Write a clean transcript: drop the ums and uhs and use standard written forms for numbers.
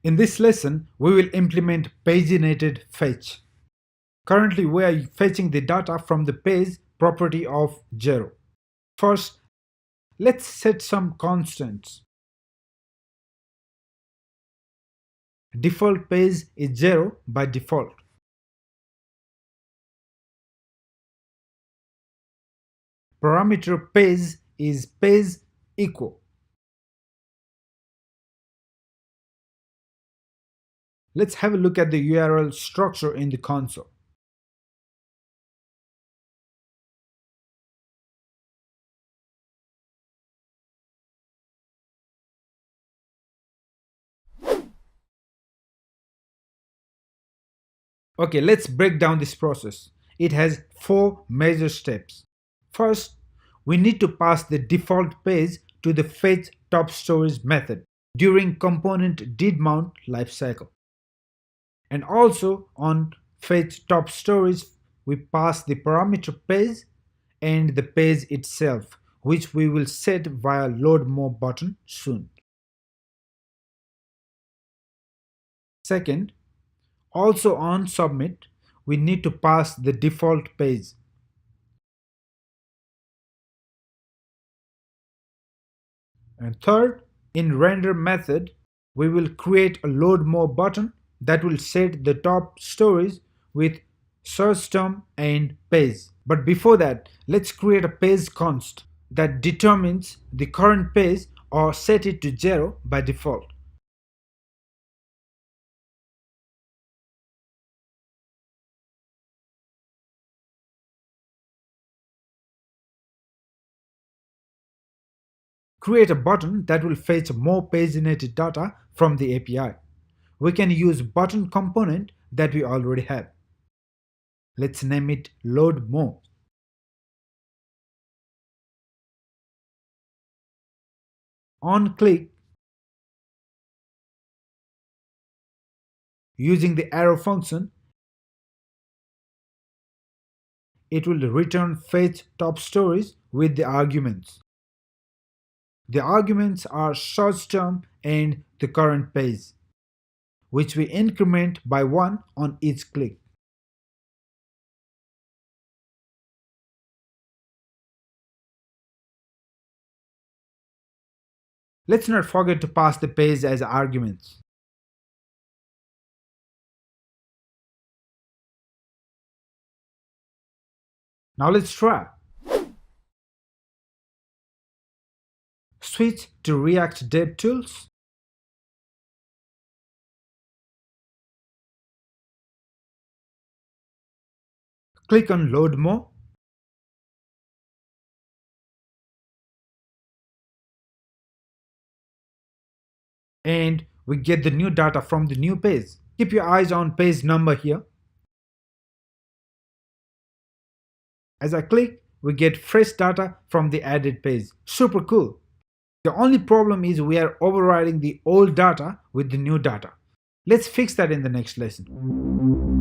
In this lesson, we will implement paginated fetch. Currently, we are fetching the data from the page property of 0. First, let's set some constants. Default page is 0 by default. Parameter page is page echo. Let's have a look at the URL structure in the console. Okay, let's break down this process. It has 4 major steps. First, we need to pass the default page to the fetch top stories method during component did mount lifecycle. And also on fetch top stories, we pass the parameter page and the page itself, which we will set via load more button soon. Second, also on submit, we need to pass the default page. And third, in render method, we will create a load more button that will set the top stories with search term and page. But before that, let's create a page const that determines the current page or set it to 0 by default. Create a button that will fetch more paginated data from the API. We can use button component that we already have. Let's name it load more. On click, using the arrow function, it will return fetch top stories with the arguments. The arguments are search term and the current page, which we increment by 1 on each click. Let's not forget to pass the page as arguments. Now let's try. Switch to React DevTools. Click on Load More. And we get the new data from the new page. Keep your eyes on page number here. As I click, we get fresh data from the added page. Super cool. The only problem is we are overriding the old data with the new data. Let's fix that in the next lesson.